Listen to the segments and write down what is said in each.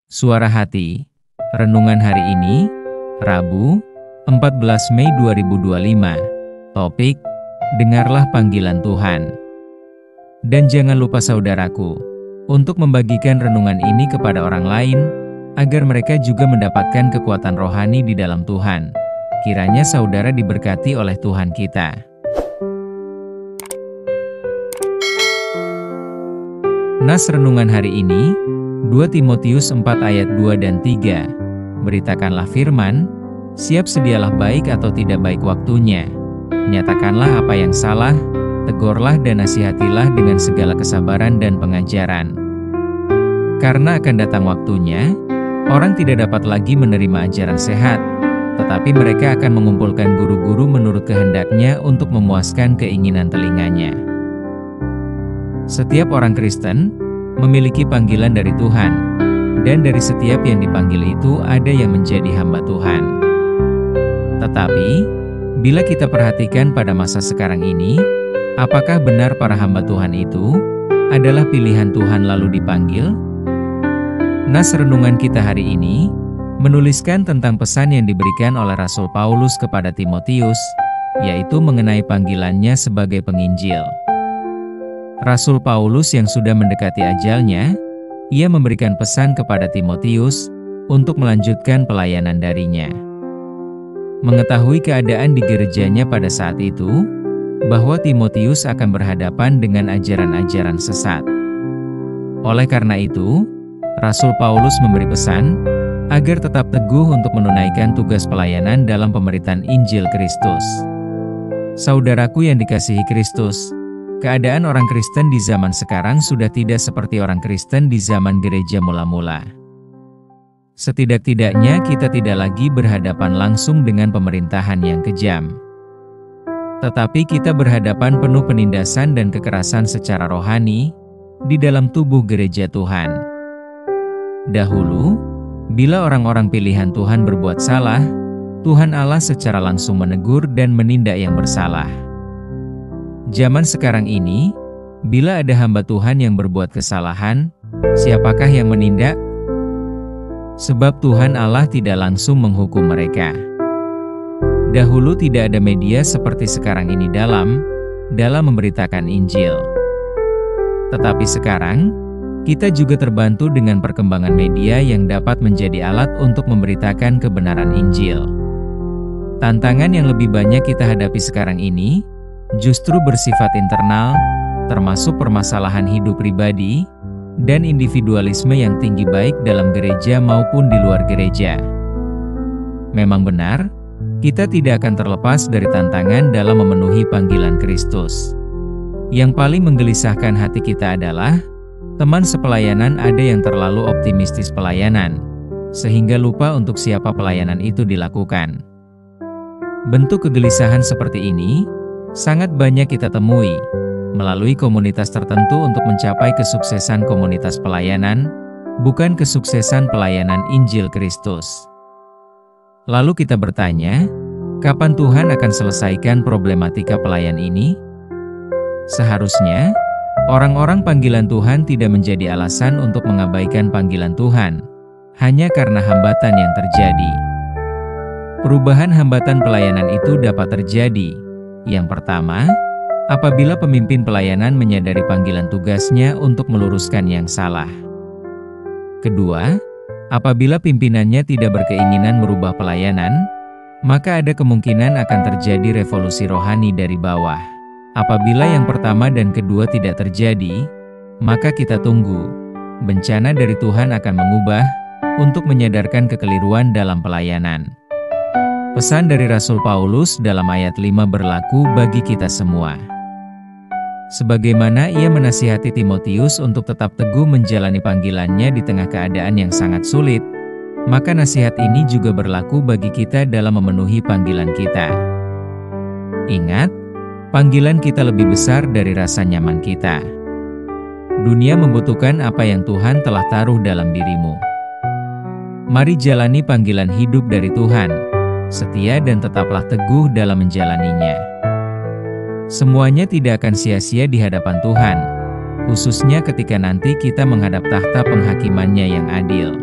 Suara Hati, renungan hari ini, Rabu, 14 Mei 2025. Topik, dengarlah panggilan Tuhan. Dan jangan lupa saudaraku, untuk membagikan renungan ini kepada orang lain, agar mereka juga mendapatkan kekuatan rohani di dalam Tuhan. Kiranya saudara diberkati oleh Tuhan kita. Nas renungan hari ini, 2 Timotius 4 ayat 2 dan 3. Beritakanlah firman, siap sedialah baik atau tidak baik waktunya. Nyatakanlah apa yang salah, tegurlah dan nasihatilah dengan segala kesabaran dan pengajaran. Karena akan datang waktunya, orang tidak dapat lagi menerima ajaran sehat, tetapi mereka akan mengumpulkan guru-guru menurut kehendaknya untuk memuaskan keinginan telinganya. Setiap orang Kristen memiliki panggilan dari Tuhan, dan dari setiap yang dipanggil itu ada yang menjadi hamba Tuhan. Tetapi, bila kita perhatikan pada masa sekarang ini, apakah benar para hamba Tuhan itu adalah pilihan Tuhan lalu dipanggil? Nas renungan kita hari ini menuliskan tentang pesan yang diberikan oleh Rasul Paulus kepada Timotius, yaitu mengenai panggilannya sebagai penginjil. Rasul Paulus yang sudah mendekati ajalnya, ia memberikan pesan kepada Timotius untuk melanjutkan pelayanan darinya. Mengetahui keadaan di gerejanya pada saat itu, bahwa Timotius akan berhadapan dengan ajaran-ajaran sesat. Oleh karena itu, Rasul Paulus memberi pesan agar tetap teguh untuk menunaikan tugas pelayanan dalam pemberitaan Injil Kristus. Saudaraku yang dikasihi Kristus, keadaan orang Kristen di zaman sekarang sudah tidak seperti orang Kristen di zaman gereja mula-mula. Setidak-tidaknya kita tidak lagi berhadapan langsung dengan pemerintahan yang kejam. Tetapi kita berhadapan penuh penindasan dan kekerasan secara rohani di dalam tubuh gereja Tuhan. Dahulu, bila orang-orang pilihan Tuhan berbuat salah, Tuhan Allah secara langsung menegur dan menindak yang bersalah. Zaman sekarang ini, bila ada hamba Tuhan yang berbuat kesalahan, siapakah yang menindak? Sebab Tuhan Allah tidak langsung menghukum mereka. Dahulu tidak ada media seperti sekarang ini dalam memberitakan Injil. Tetapi sekarang, kita juga terbantu dengan perkembangan media yang dapat menjadi alat untuk memberitakan kebenaran Injil. Tantangan yang lebih banyak kita hadapi sekarang ini, justru bersifat internal, termasuk permasalahan hidup pribadi, dan individualisme yang tinggi baik dalam gereja maupun di luar gereja. Memang benar, kita tidak akan terlepas dari tantangan dalam memenuhi panggilan Kristus. Yang paling menggelisahkan hati kita adalah, teman sepelayanan ada yang terlalu optimistis pelayanan, sehingga lupa untuk siapa pelayanan itu dilakukan. Bentuk kegelisahan seperti ini sangat banyak kita temui melalui komunitas tertentu untuk mencapai kesuksesan komunitas pelayanan, bukan kesuksesan pelayanan Injil Kristus. Lalu kita bertanya, kapan Tuhan akan selesaikan problematika pelayan ini? Seharusnya, orang-orang panggilan Tuhan tidak menjadi alasan untuk mengabaikan panggilan Tuhan, hanya karena hambatan yang terjadi. Perubahan hambatan pelayanan itu dapat terjadi. Yang pertama, apabila pemimpin pelayanan menyadari panggilan tugasnya untuk meluruskan yang salah. Kedua, apabila pimpinannya tidak berkeinginan merubah pelayanan, maka ada kemungkinan akan terjadi revolusi rohani dari bawah. Apabila yang pertama dan kedua tidak terjadi, maka kita tunggu. Bencana dari Tuhan akan mengubah, untuk menyadarkan kekeliruan dalam pelayanan. Pesan dari Rasul Paulus dalam ayat 5 berlaku bagi kita semua. Sebagaimana ia menasihati Timotius untuk tetap teguh menjalani panggilannya di tengah keadaan yang sangat sulit, maka nasihat ini juga berlaku bagi kita dalam memenuhi panggilan kita. Ingat, panggilan kita lebih besar dari rasa nyaman kita. Dunia membutuhkan apa yang Tuhan telah taruh dalam dirimu. Mari jalani panggilan hidup dari Tuhan, setia dan tetaplah teguh dalam menjalaninya. Semuanya tidak akan sia-sia di hadapan Tuhan, khususnya ketika nanti kita menghadap tahta penghakimannya yang adil.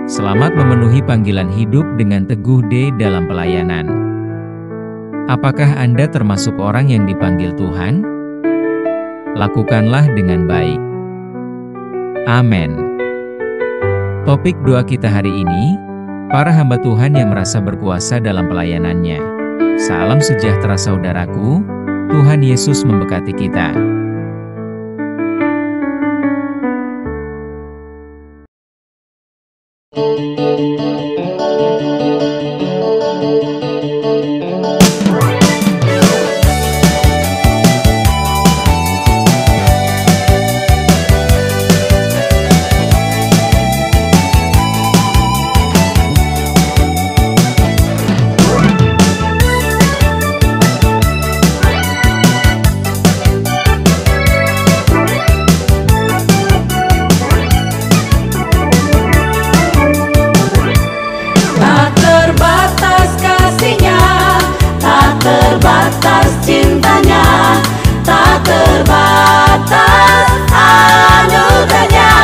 Selamat memenuhi panggilan hidup dengan teguh dalam pelayanan. Apakah Anda termasuk orang yang dipanggil Tuhan? Lakukanlah dengan baik. Amin. Topik doa kita hari ini, para hamba Tuhan yang merasa berkuasa dalam pelayanannya. Salam sejahtera saudaraku, Tuhan Yesus memberkati kita. Terbatas cintanya, tak terbatas anugerahnya.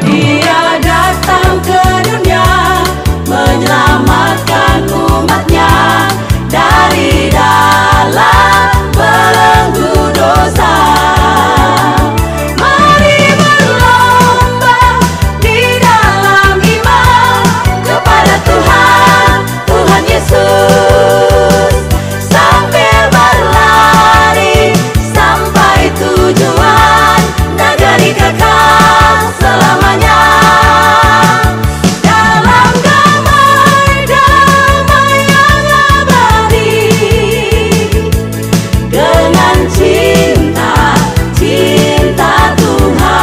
Dia datang ke dunia, menyelamatkan umatnya dari dalam belenggu dosa. Mari berlomba di dalam iman kepada Tuhan, Tuhan Yesus, sambil berlari sampai tujuan, negeri kekal selamanya. Dalam damai yang abadi, dengan cinta Tuhan.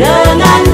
Dengan